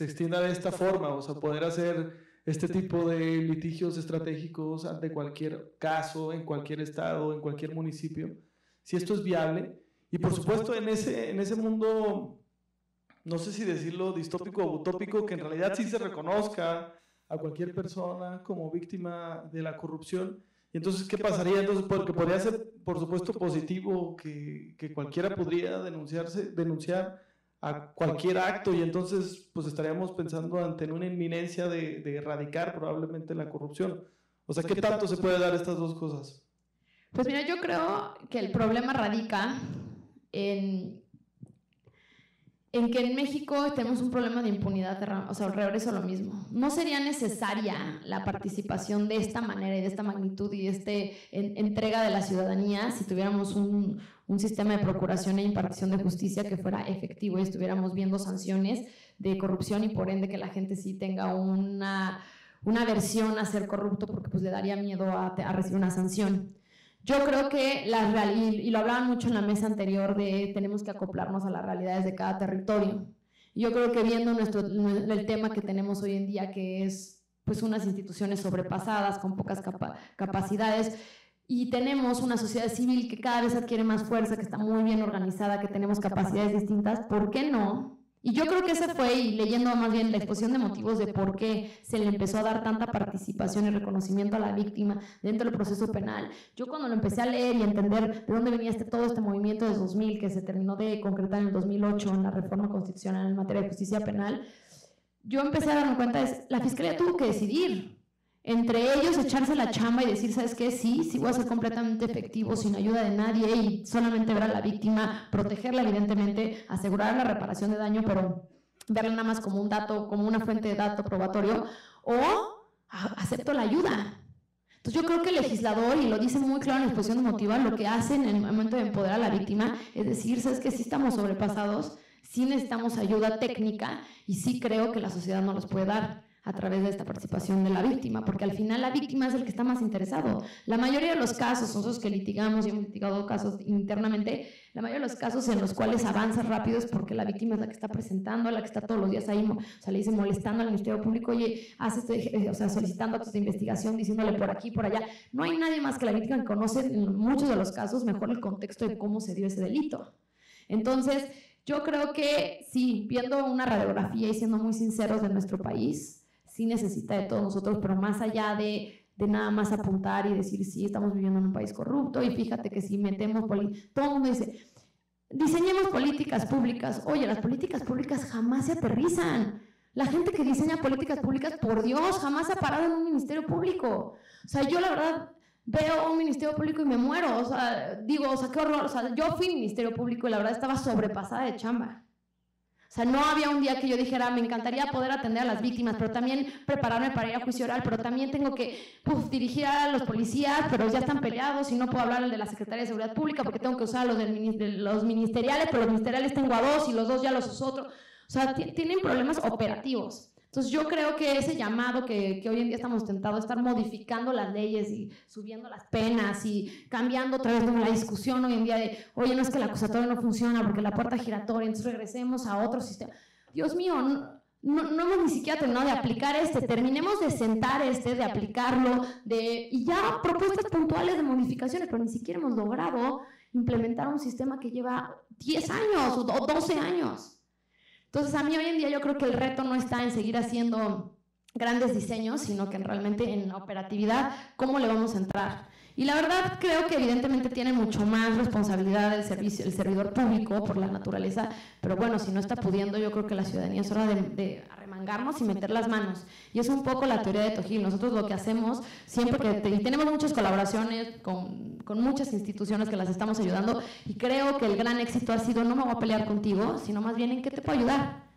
extienda de esta forma? O sea, poder hacer este tipo de litigios estratégicos ante cualquier caso, en cualquier estado, en cualquier municipio, si esto es viable. Y por supuesto en ese mundo, no sé si decirlo distópico o utópico, que en realidad sí se reconozca a cualquier persona como víctima de la corrupción, Y entonces, ¿qué pasaría? Entonces, porque podría ser, por supuesto, positivo que cualquiera podría denunciar a cualquier acto y entonces pues estaríamos pensando ante una inminencia de erradicar probablemente la corrupción. O sea, ¿qué tanto se puede dar estas dos cosas? Pues mira, yo creo que el problema radica en que en México tenemos un problema de impunidad, o sea, regreso a lo mismo. No sería necesaria la participación de esta manera y de esta magnitud y de esta entrega de la ciudadanía si tuviéramos un sistema de procuración e impartición de justicia que fuera efectivo y estuviéramos viendo sanciones de corrupción y por ende que la gente sí tenga una aversión a ser corrupto porque pues le daría miedo a recibir una sanción. Yo creo que y lo hablaban mucho en la mesa anterior de tenemos que acoplarnos a las realidades de cada territorio. Yo creo que viendo el tema que tenemos hoy en día, que es pues unas instituciones sobrepasadas, con pocas capacidades, y tenemos una sociedad civil que cada vez adquiere más fuerza, que está muy bien organizada, que tenemos capacidades distintas, ¿por qué no? Y yo creo que ese fue, y leyendo más bien la exposición de motivos de por qué se le empezó a dar tanta participación y reconocimiento a la víctima dentro del proceso penal. Yo cuando lo empecé a leer y entender de dónde venía todo este movimiento de 2000 que se terminó de concretar en el 2008 en la reforma constitucional en materia de justicia penal, yo empecé a darme cuenta de la Fiscalía tuvo que decidir entre ellos echarse la chamba y decir, ¿sabes qué? Sí voy a ser completamente efectivo sin ayuda de nadie y solamente ver a la víctima, protegerla evidentemente, asegurar la reparación de daño, pero verla nada más como un dato, como una fuente de dato probatorio, o acepto la ayuda. Entonces yo creo que el legislador, y lo dice muy claro en la exposición de motiva, lo que hace en el momento de empoderar a la víctima es decir, ¿sabes qué? Sí estamos sobrepasados, sí necesitamos ayuda técnica y sí creo que la sociedad no los puede dar a través de esta participación de la víctima, porque al final la víctima es el que está más interesado. La mayoría de los casos, nosotros que litigamos y hemos litigado casos internamente, la mayoría de los casos en los cuales avanza rápido es porque la víctima es la que está presentando, la que está todos los días ahí, o sea, le dice molestando al Ministerio Público, oye, solicitando actos de investigación, diciéndole por aquí, por allá. No hay nadie más que la víctima que conoce en muchos de los casos mejor el contexto de cómo se dio ese delito. Entonces, yo creo que sí, viendo una radiografía y siendo muy sinceros de nuestro país, sí necesita de todos nosotros, pero más allá de nada más apuntar y decir, sí, estamos viviendo en un país corrupto y fíjate que si metemos, todo el mundo dice, diseñemos políticas públicas. Oye, las políticas públicas jamás se aterrizan. La gente que diseña políticas públicas, por Dios, jamás se ha parado en un ministerio público. O sea, yo la verdad veo un ministerio público y me muero. O sea, digo, o sea, qué horror. O sea, yo fui ministerio público y la verdad estaba sobrepasada de chamba. O sea, no había un día que yo dijera, me encantaría poder atender a las víctimas, pero también prepararme para ir a juicio oral, pero también tengo que dirigir a los policías, pero ya están peleados y no puedo hablar al de la Secretaría de Seguridad Pública porque tengo que usar los ministeriales, pero los ministeriales tengo a dos y los dos ya los uso otro. O sea, tienen problemas operativos. Entonces yo creo que ese llamado que hoy en día estamos tentados a estar modificando las leyes y subiendo las penas y cambiando otra vez la discusión hoy en día de, oye, no es que el acusatorio no funciona porque la puerta giratoria, entonces regresemos a otro sistema. Dios mío, no hemos ni siquiera terminado de aplicar terminemos de sentar de aplicarlo, y ya propuestas puntuales de modificaciones, pero ni siquiera hemos logrado implementar un sistema que lleva 10 años o 12 años. Entonces, a mí hoy en día yo creo que el reto no está en seguir haciendo grandes diseños, sino que realmente en la operatividad, ¿cómo le vamos a entrar? Y la verdad creo que evidentemente tiene mucho más responsabilidad el servidor público por la naturaleza, pero bueno, si no está pudiendo, yo creo que la ciudadanía es hora de arremangarnos y meter las manos. Y es un poco la teoría de Togil. Nosotros lo que hacemos siempre y tenemos muchas colaboraciones con muchas instituciones que las estamos ayudando, y creo que el gran éxito ha sido no me voy a pelear contigo, sino más bien en qué te puedo ayudar.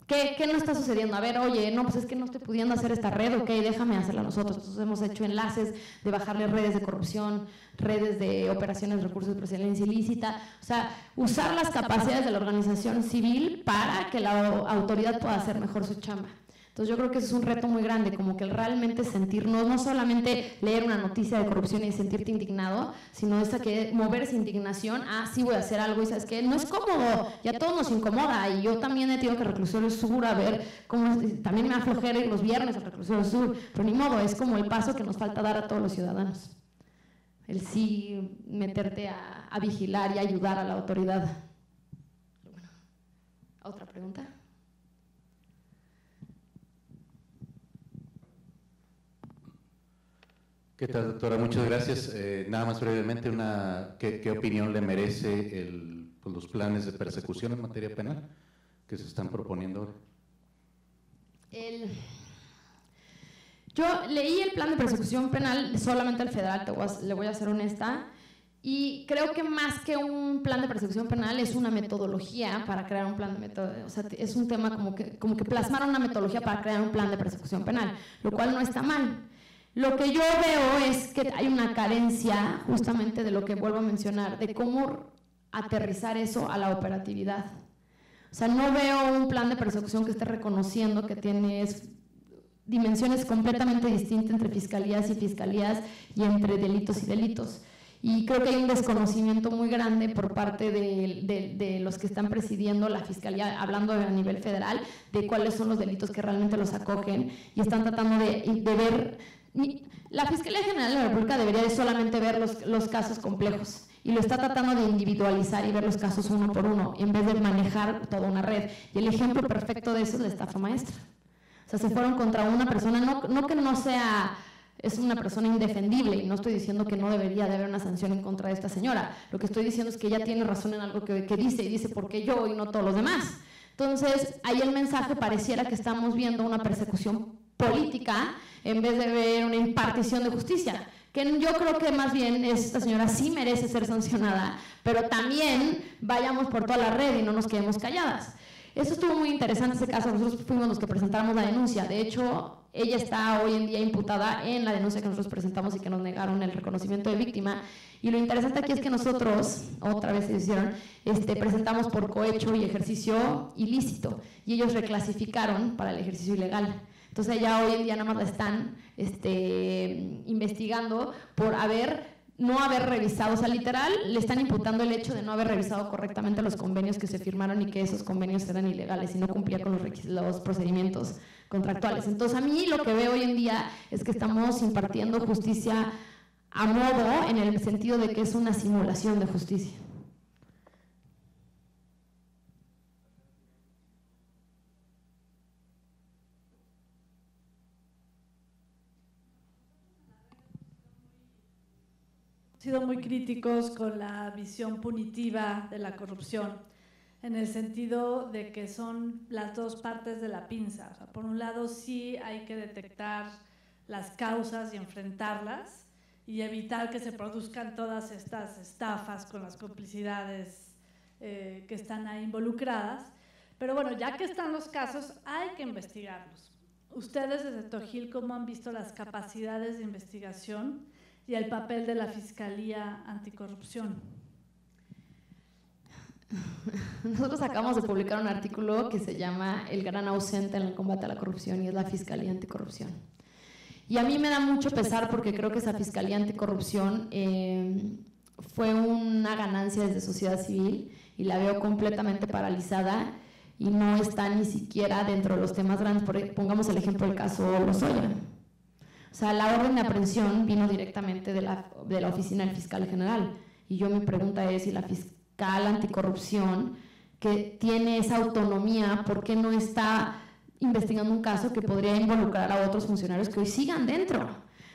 ¿Qué no está sucediendo? A ver, oye, no, pues es que no estoy pudiendo hacer esta red, ok, déjame hacerla nosotros. Entonces hemos hecho enlaces de bajarle redes de corrupción, redes de operaciones de recursos de procedencia ilícita, o sea, usar las capacidades de la organización civil para que la autoridad pueda hacer mejor su chamba. Entonces yo creo que ese es un reto muy grande, como que realmente sentirnos, no solamente leer una noticia de corrupción y sentirte indignado, sino mover esa indignación, sí voy a hacer algo, y sabes que no es cómodo, ya todo nos incomoda, y yo también he tenido que Reclusorio Sur a ver cómo, también me aflojera ir los viernes al Reclusorio Sur, pero ni modo, es como el paso que nos falta dar a todos los ciudadanos, el sí meterte a vigilar y ayudar a la autoridad. Bueno, ¿otra pregunta? ¿Qué tal, doctora? Muchas gracias. Nada más brevemente, ¿qué opinión le merece los planes de persecución en materia penal que se están proponiendo ahora? Yo leí el plan de persecución penal, solamente el federal, le voy a ser honesta, y creo que más que un plan de persecución penal es una metodología para crear un plan de o sea, es un tema como que plasmar una metodología para crear un plan de persecución penal, lo cual no está mal. Lo que yo veo es que hay una carencia justamente de lo que vuelvo a mencionar, de cómo aterrizar eso a la operatividad. O sea, no veo un plan de persecución que esté reconociendo que tiene dimensiones completamente distintas entre fiscalías y entre delitos y delitos. Y creo que hay un desconocimiento muy grande por parte de los que están presidiendo la fiscalía, hablando a nivel federal, de cuáles son los delitos que realmente los acogen y están tratando de ver. La Fiscalía General de la República debería de solamente ver los casos complejos y lo está tratando de individualizar y ver los casos uno por uno en vez de manejar toda una red. Y el ejemplo perfecto de eso es la estafa maestra. O sea, se fueron contra una persona, no que no sea, es una persona indefendible, y no estoy diciendo que no debería de haber una sanción en contra de esta señora. Lo que estoy diciendo es que ella tiene razón en algo que dice, y dice, ¿por qué yo y no todos los demás? Entonces, ahí el mensaje pareciera que estamos viendo una persecución política en vez de ver una impartición de justicia, que yo creo que más bien esta señora sí merece ser sancionada, pero también vayamos por toda la red y no nos quedemos calladas. Eso estuvo muy interesante, ese caso. Nosotros fuimos los que presentamos la denuncia. De hecho, ella está hoy en día imputada en la denuncia que nosotros presentamos y que nos negaron el reconocimiento de víctima. Y lo interesante aquí es que nosotros, otra vez se hicieron, presentamos por cohecho y ejercicio ilícito, y ellos reclasificaron para el ejercicio ilegal. Entonces ya hoy en día nada más la están investigando por no haber revisado, o sea, literal, le están imputando el hecho de no haber revisado correctamente los convenios que se firmaron y que esos convenios eran ilegales y no cumplía con los procedimientos contractuales. Entonces, a mí lo que veo hoy en día es que estamos impartiendo justicia a modo, en el sentido de que es una simulación de justicia. Sido muy críticos con la visión punitiva de la corrupción, en el sentido de que son las dos partes de la pinza. O sea, por un lado, sí hay que detectar las causas y enfrentarlas y evitar que se produzcan todas estas estafas con las complicidades que están ahí involucradas. Pero bueno, ya que están los casos, hay que investigarlos. Ustedes desde Togil, ¿cómo han visto las capacidades de investigación y el papel de la Fiscalía Anticorrupción? Nosotros acabamos de publicar un artículo que se llama El gran ausente en el combate a la corrupción, y es la Fiscalía Anticorrupción. Y a mí me da mucho pesar porque creo que esa Fiscalía Anticorrupción fue una ganancia desde sociedad civil y la veo completamente paralizada y no está ni siquiera dentro de los temas grandes. Pongamos el ejemplo del caso Lozoya. O sea, la orden de aprehensión vino directamente de la oficina del fiscal general. Y yo mi pregunta es si la fiscal anticorrupción, que tiene esa autonomía, ¿por qué no está investigando un caso que podría involucrar a otros funcionarios que hoy sigan dentro?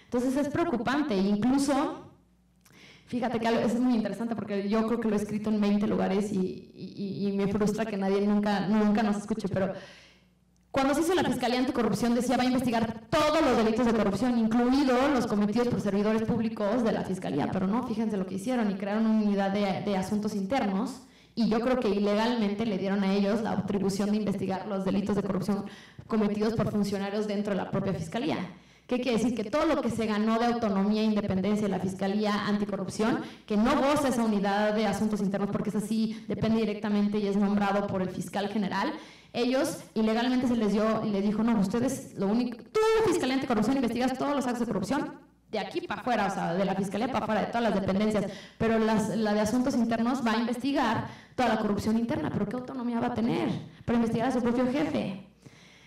Entonces es preocupante. Incluso, fíjate que es muy interesante porque yo creo que lo he escrito en 20 lugares y me frustra que nadie nunca nos escuche, pero cuando se hizo la Fiscalía Anticorrupción decía va a investigar todos los delitos de corrupción, incluidos los cometidos por servidores públicos de la Fiscalía, pero no, fíjense lo que hicieron, y crearon una unidad de asuntos internos, y yo creo que ilegalmente le dieron a ellos la atribución de investigar los delitos de corrupción cometidos por funcionarios dentro de la propia Fiscalía. ¿Qué quiere decir? Que todo lo que se ganó de autonomía e independencia de la Fiscalía Anticorrupción, que no goza esa unidad de asuntos internos porque es así, depende directamente y es nombrado por el fiscal general, ellos ilegalmente se les dio y les dijo, no, ustedes lo único, tú, Fiscalía Anticorrupción, investigas todos los actos de corrupción de aquí para afuera, o sea, de la Fiscalía para afuera, de todas las dependencias, pero la de asuntos internos va a investigar toda la corrupción interna. ¿Pero qué autonomía va a tener para investigar a su propio jefe?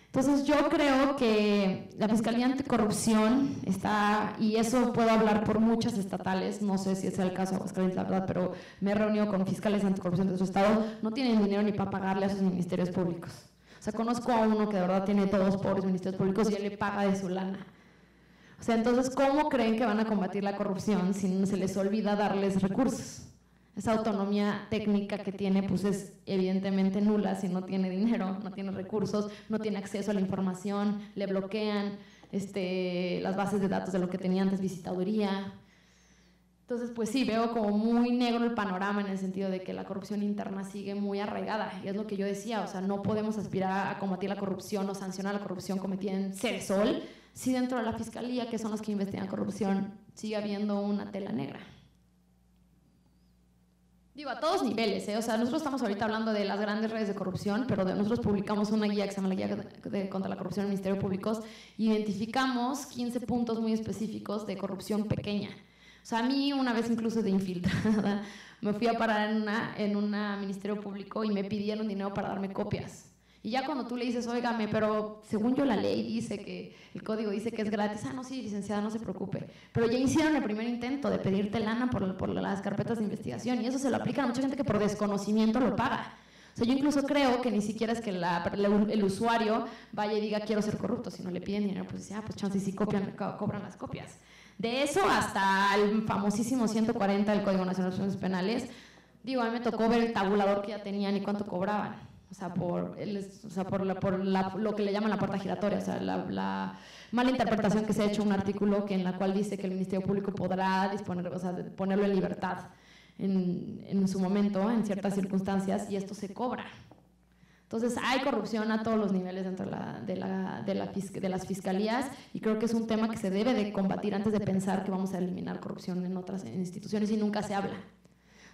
Entonces yo creo que la Fiscalía Anticorrupción está, y eso puedo hablar por muchas estatales, no sé si es el caso de Aguascalientes, la verdad, pero me he reunido con fiscales anticorrupción de su estado, no tienen dinero ni para pagarle a sus ministerios públicos. O sea, conozco a uno que de verdad tiene todos pobres ministerios públicos y él le paga de su lana. O sea, entonces, ¿cómo creen que van a combatir la corrupción si se les olvida darles recursos? Esa autonomía técnica que tiene, pues es evidentemente nula si no tiene dinero, no tiene recursos, no tiene acceso a la información, le bloquean las bases de datos de lo que tenía antes visitaduría. Entonces, pues sí, veo como muy negro el panorama en el sentido de que la corrupción interna sigue muy arraigada, y es lo que yo decía, o sea, no podemos aspirar a combatir la corrupción o sancionar la corrupción cometida en Ceresol si dentro de la Fiscalía, que son los que investigan corrupción, sigue habiendo una tela negra. Digo, a todos niveles, o sea, nosotros estamos ahorita hablando de las grandes redes de corrupción, pero nosotros publicamos una guía que se llama la Guía contra la Corrupción en el Ministerio Público, y identificamos 15 puntos muy específicos de corrupción pequeña. O sea, a mí una vez incluso de infiltrada, me fui a parar en un ministerio público y me pidieron dinero para darme copias. Y ya cuando tú le dices, óigame, pero según yo la ley dice que, el código dice que es gratis, no, sí, licenciada, no se preocupe. Pero ya hicieron el primer intento de pedirte lana por las carpetas de investigación, y eso se lo aplica a mucha gente que por desconocimiento lo paga. O sea, yo incluso creo que ni siquiera es que el usuario vaya y diga quiero ser corrupto, si no le piden dinero, pues dice, pues chance sí cobran las copias. De eso hasta el famosísimo 140 del Código Nacional de Procedimientos Penales, digo, a mí me tocó ver el tabulador que ya tenían y cuánto cobraban. O sea, por lo que le llaman la puerta giratoria, o sea, la mala interpretación que se ha hecho un artículo en la cual dice que el Ministerio Público podrá disponer, o sea, ponerlo en libertad en su momento, en ciertas circunstancias, y esto se cobra. Entonces, hay corrupción a todos los niveles dentro de las fiscalías, y creo que es un tema que se debe de combatir antes de pensar que vamos a eliminar corrupción en otras instituciones, y nunca se habla.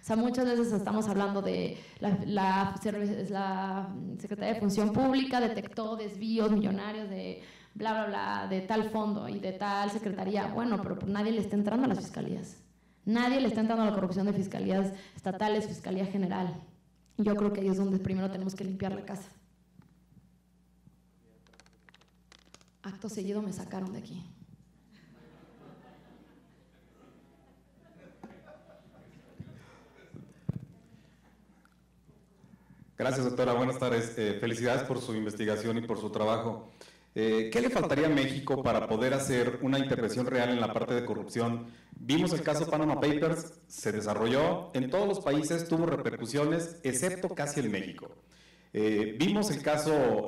O sea, muchas veces estamos hablando de la Secretaría de Función Pública detectó desvíos millonarios de bla, bla, bla, de tal fondo y de tal secretaría. Bueno, pero nadie le está entrando a las fiscalías. Nadie le está entrando a la corrupción de fiscalías estatales, Fiscalía General. Y yo creo que ahí es donde primero tenemos que limpiar la casa. Acto seguido me sacaron de aquí. Gracias, doctora. Buenas tardes. Felicidades por su investigación y por su trabajo. ¿Qué le faltaría a México para poder hacer una intervención real en la parte de corrupción? Vimos el caso Panama Papers, se desarrolló, en todos los países tuvo repercusiones, excepto casi en México. Vimos el caso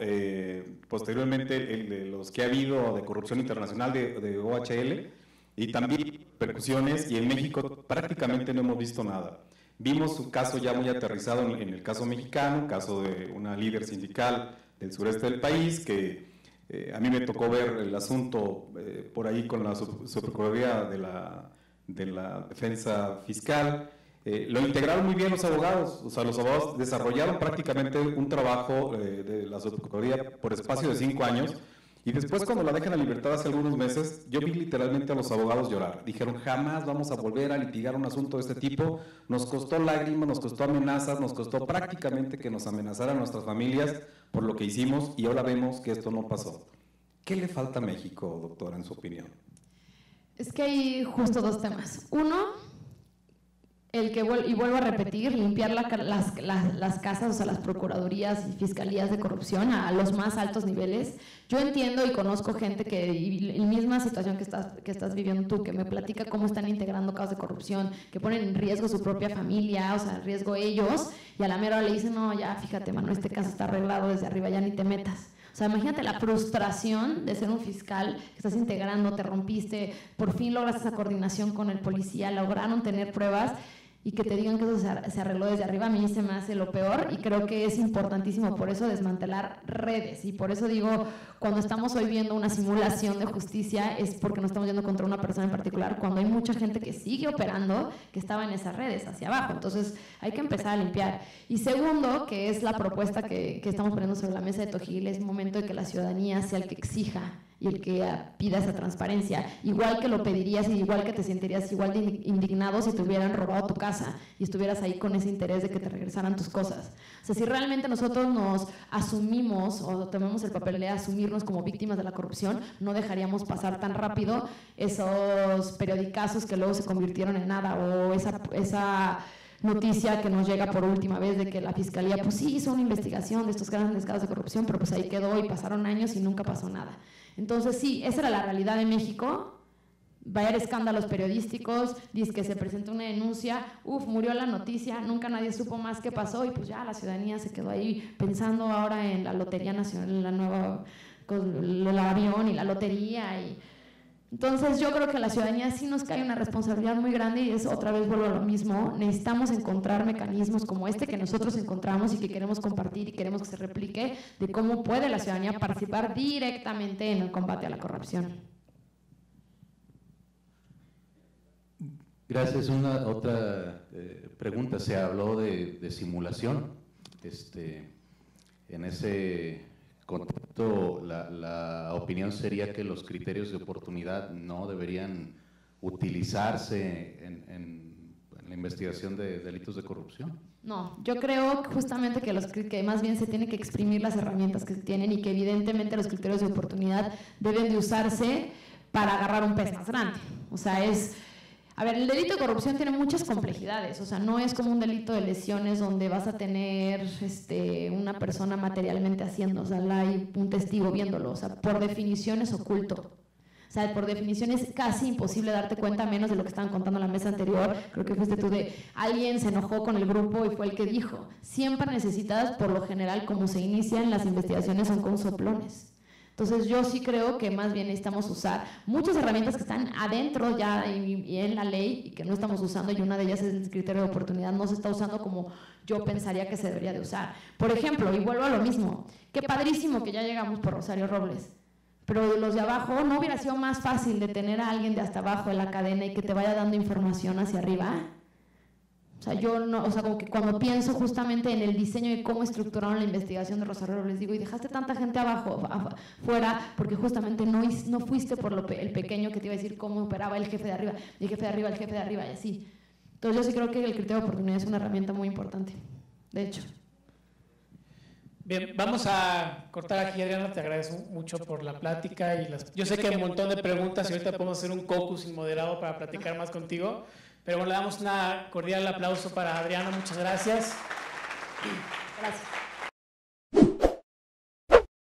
posteriormente, de los que ha habido de corrupción internacional de OHL, y también repercusiones, y en México prácticamente no hemos visto nada. Vimos su caso ya muy aterrizado en el caso mexicano, caso de una líder sindical del sureste del país, que a mí me tocó ver el asunto por ahí con la Subprocuraduría de la Defensa Fiscal. Lo integraron muy bien los abogados, o sea, los abogados desarrollaron prácticamente un trabajo de la Subprocuraduría por espacio de 5 años, y después cuando la dejan a libertad hace algunos meses, yo vi literalmente a los abogados llorar. Dijeron, jamás vamos a volver a litigar un asunto de este tipo, nos costó lágrimas, nos costó amenazas, nos costó prácticamente que nos amenazaran nuestras familias por lo que hicimos, y ahora vemos que esto no pasó. ¿Qué le falta a México, doctora, en su opinión? Es que hay justo dos temas. Uno, y vuelvo a repetir, limpiar las casas, o sea, las procuradurías y fiscalías de corrupción a los más altos niveles. Yo entiendo y conozco gente y la misma situación que estás viviendo tú, que me platica cómo están integrando casos de corrupción, que ponen en riesgo su propia familia, o sea, en riesgo ellos, y a la mera hora le dicen, no, ya, fíjate, mano, este caso está arreglado desde arriba, ya ni te metas. O sea, imagínate la frustración de ser un fiscal que estás integrando, te rompiste, por fin logras esa coordinación con el policía, lograron tener pruebas, y que te digan que eso se arregló desde arriba, a mí se me hace lo peor, y creo que es importantísimo por eso desmantelar redes, y por eso digo, cuando estamos hoy viendo una simulación de justicia es porque no estamos yendo contra una persona en particular, cuando hay mucha gente que sigue operando, que estaba en esas redes hacia abajo. Entonces hay que empezar a limpiar. Y segundo, que es la propuesta que estamos poniendo sobre la mesa de Tojil, es momento de que la ciudadanía sea el que exija y el que pida esa transparencia, igual que lo pedirías y igual que te sentirías igual de indignado si te hubieran robado tu casa y estuvieras ahí con ese interés de que te regresaran tus cosas. O sea, si realmente nosotros nos asumimos o tomamos el papel de asumirnos como víctimas de la corrupción, no dejaríamos pasar tan rápido esos periodicazos que luego se convirtieron en nada, o esa noticia que nos llega por última vez de que la fiscalía pues sí hizo una investigación de estos grandes casos de corrupción, pero pues ahí quedó y pasaron años y nunca pasó nada. Entonces sí, esa era la realidad de México, va a haber escándalos periodísticos, dice que se presentó una denuncia, murió la noticia, nunca nadie supo más qué pasó y pues ya la ciudadanía se quedó ahí pensando ahora en la Lotería Nacional, en la nueva, el avión y la lotería. Entonces yo creo que a la ciudadanía sí nos cae una responsabilidad muy grande y es otra vez vuelvo a lo mismo, necesitamos encontrar mecanismos como este que nosotros encontramos y que queremos compartir y queremos que se replique de cómo puede la ciudadanía participar directamente en el combate a la corrupción. Gracias. Una otra pregunta. Se habló de simulación. En ese contexto, la opinión sería que los criterios de oportunidad no deberían utilizarse en la investigación de delitos de corrupción. No, yo creo justamente que más bien se tienen que exprimir las herramientas que se tienen y que evidentemente los criterios de oportunidad deben de usarse para agarrar un pez más grande. O sea, a ver, el delito de corrupción tiene muchas complejidades, o sea, no es como un delito de lesiones donde vas a tener una persona materialmente haciendo, o sea, hay un testigo viéndolo, o sea, por definición es oculto. O sea, por definición es casi imposible darte cuenta, menos de lo que estaban contando en la mesa anterior, creo que fuiste tú, de alguien se enojó con el grupo y fue el que dijo. Siempre necesitas, por lo general, como se inician las investigaciones, son con soplones. Entonces yo sí creo que más bien necesitamos usar muchas herramientas que están adentro ya y en la ley y que no estamos usando, y una de ellas es el criterio de oportunidad, no se está usando como yo pensaría que se debería de usar. Por ejemplo, y vuelvo a lo mismo, qué padrísimo que ya llegamos por Rosario Robles, pero los de abajo, ¿no hubiera sido más fácil de tener a alguien de hasta abajo de la cadena y que te vaya dando información hacia arriba? O sea, como que cuando pienso justamente en el diseño y cómo estructuraron la investigación de Rosario Robles, digo, y dejaste tanta gente fuera, porque justamente no fuiste por el pequeño que te iba a decir cómo operaba el jefe de arriba, y el jefe de arriba, el jefe de arriba, y así. Entonces yo sí creo que el criterio de oportunidad es una herramienta muy importante, de hecho. Bien, vamos a cortar aquí, Adriana, te agradezco mucho por la plática. Yo sé que hay un montón de preguntas y ahorita podemos hacer un caucus inmoderado para platicar más contigo. Pero bueno, le damos un cordial aplauso para Adriana, muchas gracias. Gracias.